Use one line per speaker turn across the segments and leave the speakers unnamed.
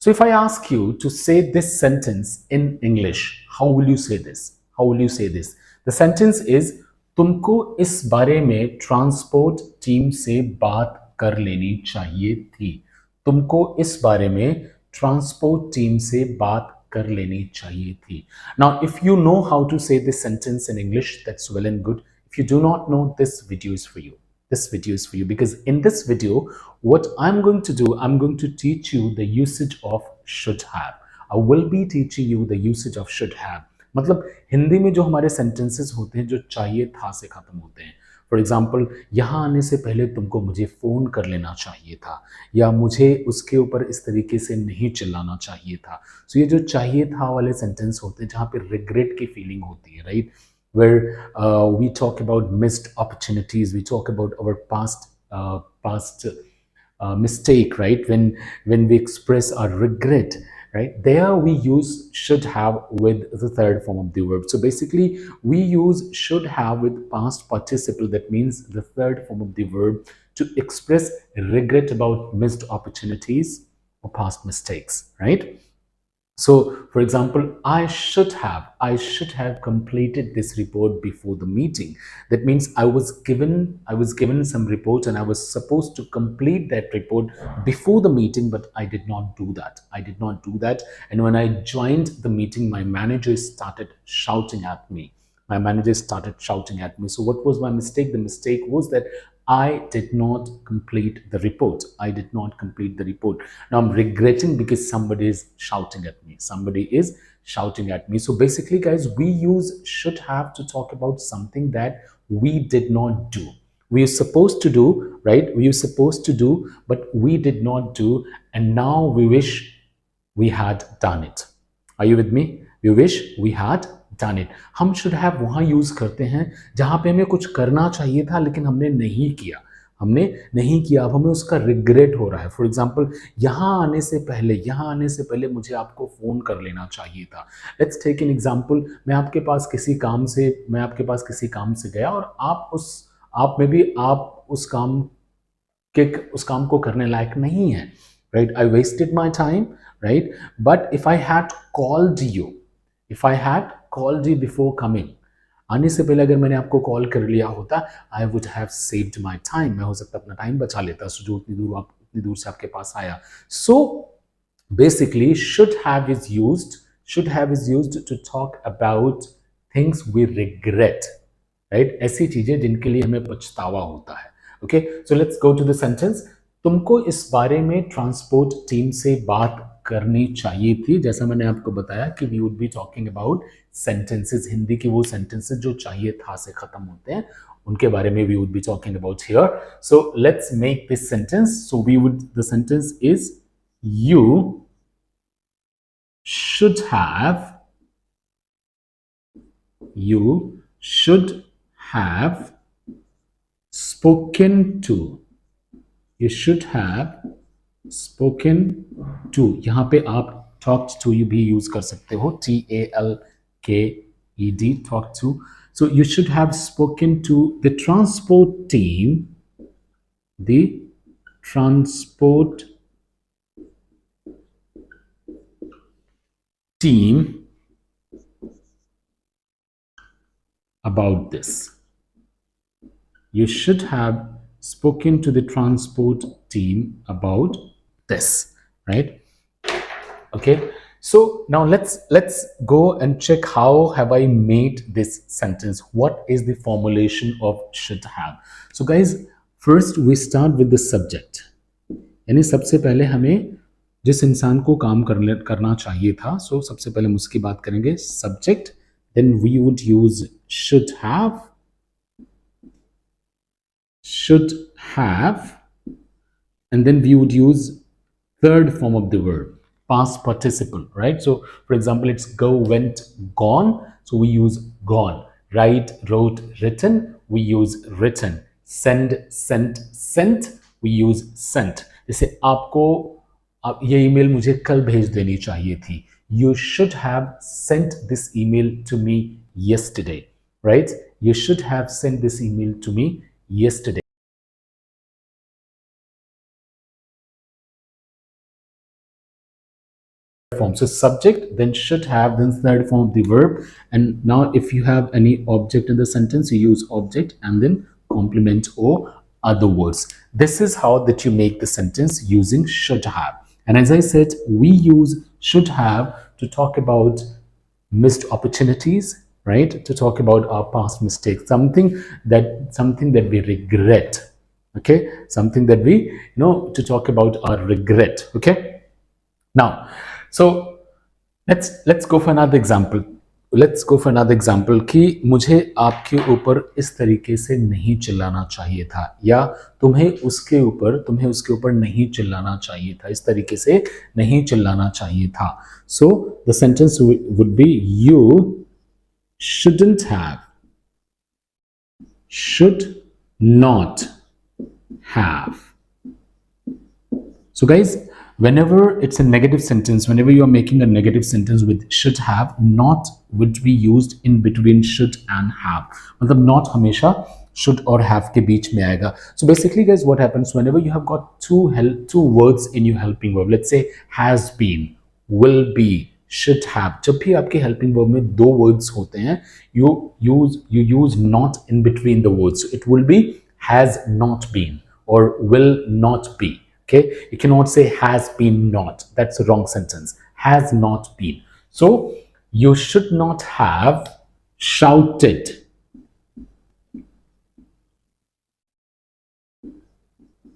So if I ask you to say this sentence in English, how will you say this? How will you say this? The sentence is, तुमको इस बारे में transport team से बात कर लेनी चाहिए थी. तुमको इस बारे में ट्रांसपोर्ट टीम से बात कर लेनी चाहिए थी. Now, if you know how to say this sentence in English, that's well and good. If you do not know, this video is for you. This video is for you because in this video, what I'm going to do, I'm going to teach you the usage of should have. I will be teaching you the usage of should have. मतलब हिंदी में जो हमारे sentences होते हैं जो चाहिए था से खत्म होते हैं. फॉर एग्जाम्पल, यहाँ आने से पहले तुमको मुझे फ़ोन कर लेना चाहिए था, या मुझे उसके ऊपर इस तरीके से नहीं चिल्लाना चाहिए था. सो ये जो चाहिए था वाले सेंटेंस होते हैं जहाँ पे रिग्रेट की फीलिंग होती है, right? Where we talk about missed opportunities, we talk about our past mistake, right? When we express our regret, right? There we use should have with the third form of the verb. So basically, we use should have with past participle. That means the third form of the verb to express regret about missed opportunities or past mistakes, right? So, for example, I should have completed this report before the meeting. That means I was given some report and I was supposed to complete that report before the meeting, but I did not do that. And when I joined the meeting, my manager started shouting at me. So what was my mistake? The mistake was that I did not complete the report. Now I'm regretting because somebody is shouting at me. So basically, guys, we use should have to talk about something that we did not do. We are supposed to do, right? But we did not do, and now we wish we had done it. Are you with me? We wish we had done it. हम should have वहाँ use करते हैं जहाँ पे हमें कुछ करना चाहिए था लेकिन हमने नहीं किया. अब हमें उसका रिग्रेट हो रहा है. फॉर एग्जाम्पल, यहाँ आने से पहले मुझे आपको फोन कर लेना चाहिए था. Let's take an example. मैं आपके पास किसी काम से गया और आप में भी आप उस काम को करने लायक नहीं है, right? I wasted my time, right? But if I had called you before coming, आने से पहले अगर मैंने आपको कॉल कर लिया होता, I would have saved my time. मैं हो सकता अपना टाइम बचा लेता, जो उतनी दूर से आपके पास आया. So basically, should have is used to talk about things we regret, right? ऐसी चीजें जिनके लिए हमें पछतावा होता है. Okay, so let's go to the sentence. तुमको इस बारे में ट्रांसपोर्ट टीम से बात करनी चाहिए थी. जैसा मैंने आपको बताया कि we would be talking about sentences. Hindi की वो sentences जो चाहिए था से खत्म होते हैं, उनके बारे में we would be talking about here. So let's make this sentence. So the sentence is, you should have spoken to. यहाँ पे आप talked to भी यूज कर सकते हो. TALKED, talk to. So you should have spoken to the transport team about this. You should have spoken to the transport team about this, right? Okay, so now let's go and check how have I made this sentence. What is the formulation of should have? So guys, first we start with the subject. यानी सबसे पहले हमें जिस इंसान को काम करना चाहिए था, सो सबसे पहले हम उसकी बात करेंगे. Subject, then we would use should have, and then we would use third form of the verb, past participle, right? So for example, it's go, went, gone, so we use gone. Write, wrote, written, we use written. Send, sent, we use sent. जैसे ये email मुझे कल भेज देनी चाहिए थी. You should have sent this email to me yesterday, right? You should have sent this email to me yesterday. form. So subject, then should have, then third form of the verb. And now if you have any object in the sentence, you use object and then complement or other words. This is how that you make the sentence using should have. And as I said, we use should have to talk about missed opportunities, right? To talk about our past mistakes, something that we regret. Okay, something that we, to talk about our regret. Okay, now, so let's go for another example. Let's go for another example कि मुझे आपके ऊपर इस तरीके से नहीं चिल्लाना चाहिए था, या तुम्हें उसके ऊपर नहीं चिल्लाना चाहिए था, इस तरीके से नहीं चिल्लाना चाहिए था. So the sentence would be you shouldn't have, should not have. So guys, whenever it's a negative sentence, whenever you're making a negative sentence with should have, not would be used in between should and have. मतलब not हमेशा should or have के बीच में आएगा. So basically guys, what happens whenever you have got two words in your helping verb, let's say has been, will be, should have, जब भी आपके helping verb में दो words होते हैं, you use not in between the words. So it will be has not been or will not be. Okay, you cannot say has been not. That's a wrong sentence. Has not been. So you should not have shouted.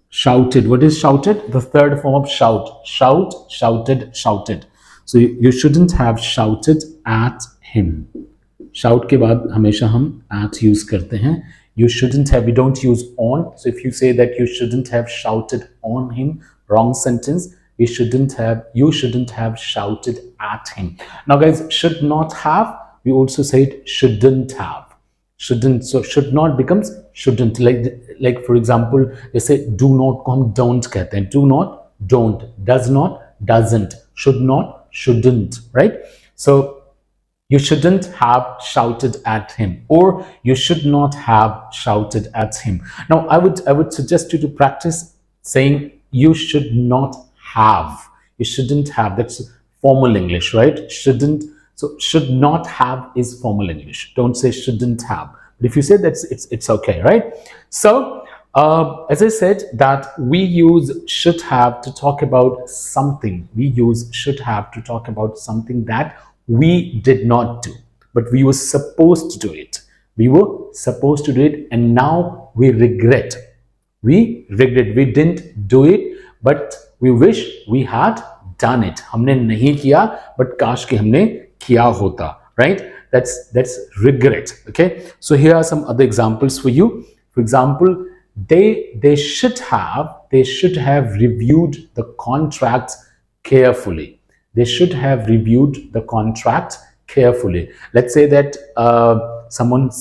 Shouted. What is shouted? The third form of shout. Shout, shouted, shouted. So you shouldn't have shouted at him. Shout के बाद हमेशा हम at use करते हैं. You shouldn't have, we don't use on. So if you say that you shouldn't have shouted on him, wrong sentence. You shouldn't have shouted at him. Now guys, should not have, we also said shouldn't have. Shouldn't, so should not becomes shouldn't. Like for example, they say do not को हम don't कहते हैं. Do not, don't. Does not, doesn't. Should not, shouldn't. Right? So you shouldn't have shouted at him, or you should not have shouted at him. Now, I would suggest you to practice saying you should not have. You shouldn't have. That's formal English, right? Shouldn't. So should not have is formal English. Don't say shouldn't have. But if you say that, it's okay, right? So as I said, that we use should have to talk about something. We use should have to talk about something that we did not do, but we were supposed to do it. We were supposed to do it, and now we regret. We regret. We didn't do it, but we wish we had done it. हमने नहीं किया, but काश कि हमने किया होता. Right? That's regret. Okay. So here are some other examples for you. For example, they should have reviewed the contracts carefully. They should have reviewed the contract carefully. Let's say that someone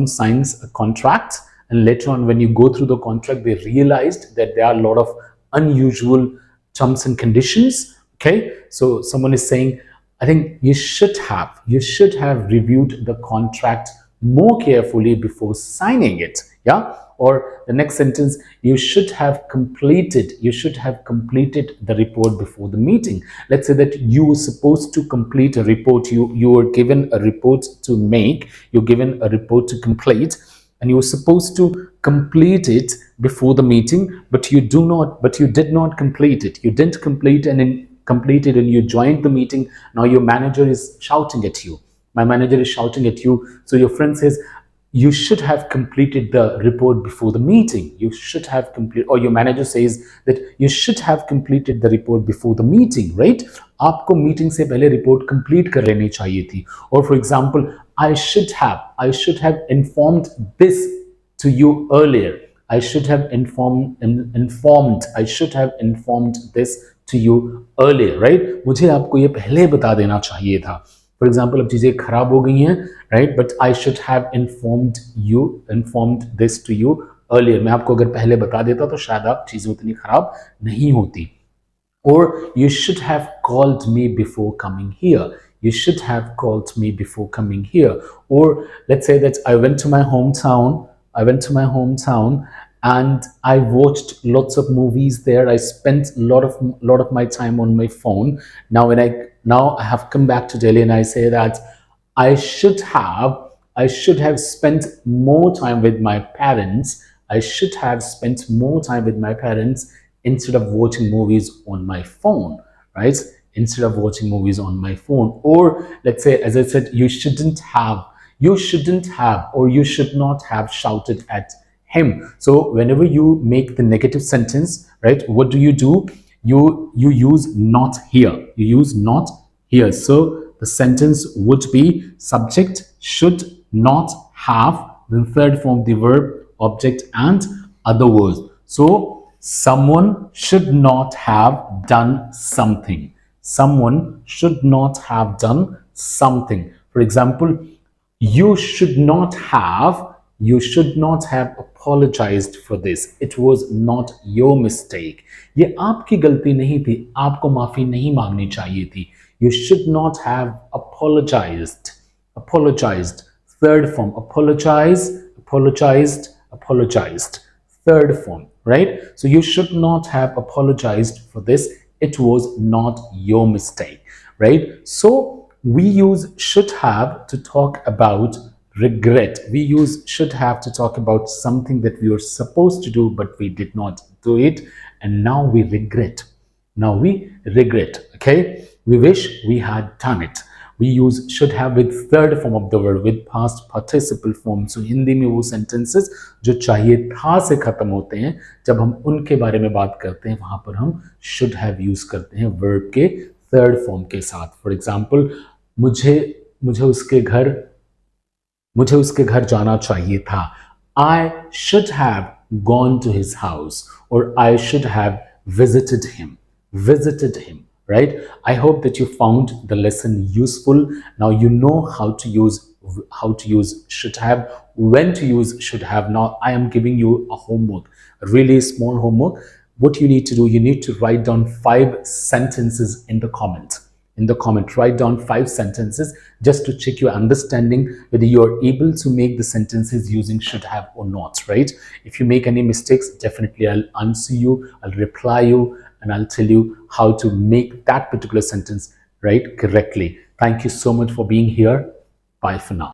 signs a contract, and later on when you go through the contract, they realized that there are a lot of unusual terms and conditions. Okay, so someone is saying, I think you should have reviewed the contract more carefully before signing it. Yeah. Or the next sentence, you should have completed the report before the meeting. Let's say that you were supposed to complete a report. You were given a report to make, you're given a report to complete, and you were supposed to complete it before the meeting, but you did not complete it. You didn't complete and you joined the meeting. Now your manager is shouting at you. My manager is shouting at you. So your friend says, you should have completed the report before the meeting. You should have completed, or your manager says that you should have completed the report before the meeting, right? आपको meeting से पहले report complete कर लेनी चाहिए थी. Or for example, I should have informed this to you earlier. I should have informed this to you earlier, right? मुझे आपको ये पहले बता देना चाहिए था. For example, अब चीजें खराब हो गई हैं, right? But I should have informed this to you earlier. मैं आपको अगर पहले बता देता तो शायद आप चीजें उतनी खराब नहीं होती. Or you should have called me before coming here. You should have called me before coming here. Or let's say that I went to my hometown and I watched lots of movies there. I spent a lot of my time on my phone. Now I have come back to Delhi, and I say that I should have I should have spent more time with my parents. I should have spent more time with my parents instead of watching movies on my phone, right? Instead of watching movies on my phone. Or let's say, as I said, you shouldn't have, or you should not have shouted at him. So whenever you make the negative sentence, right, what do? You use not here. You use not here. So the sentence would be subject should not have, then third form the verb, object, and other words. So someone should not have done something. Someone should not have done something. For example, you should not have apologized for this. It was not your mistake. ये आपकी गलती नहीं थी, आपको माफी नहीं मांगनी चाहिए थी. You should not have apologized. Third form, apologized. Third form, right? So you should not have apologized for this. It was not your mistake, right? So we use should have to talk about regret. We use should have to talk about something that we were supposed to do but we did not do it, and now we regret. Okay? We wish we had done it. We use should have with third form of the word, with past participle form. So Hindi में वो sentences जो चाहिए था से खत्म होते हैं, जब हम उनके बारे में बात करते हैं वहां पर हम should have use करते हैं verb के third form के साथ. For example, मुझे मुझे उसके घर मुझे उसके घर जाना चाहिए था. I should have gone to his house, or I should have visited him. Right? I hope that you found the lesson useful. Now you know how to use should have, when to use should have. Now I am giving you a homework, a really small homework. What you need to do, you need to write down 5 sentences in the comment. Write down 5 sentences just to check your understanding whether you are able to make the sentences using should have or not, right? If you make any mistakes, definitely I'll answer you, I'll reply you, and I'll tell you how to make that particular sentence right correctly. Thank you so much for being here. Bye for now.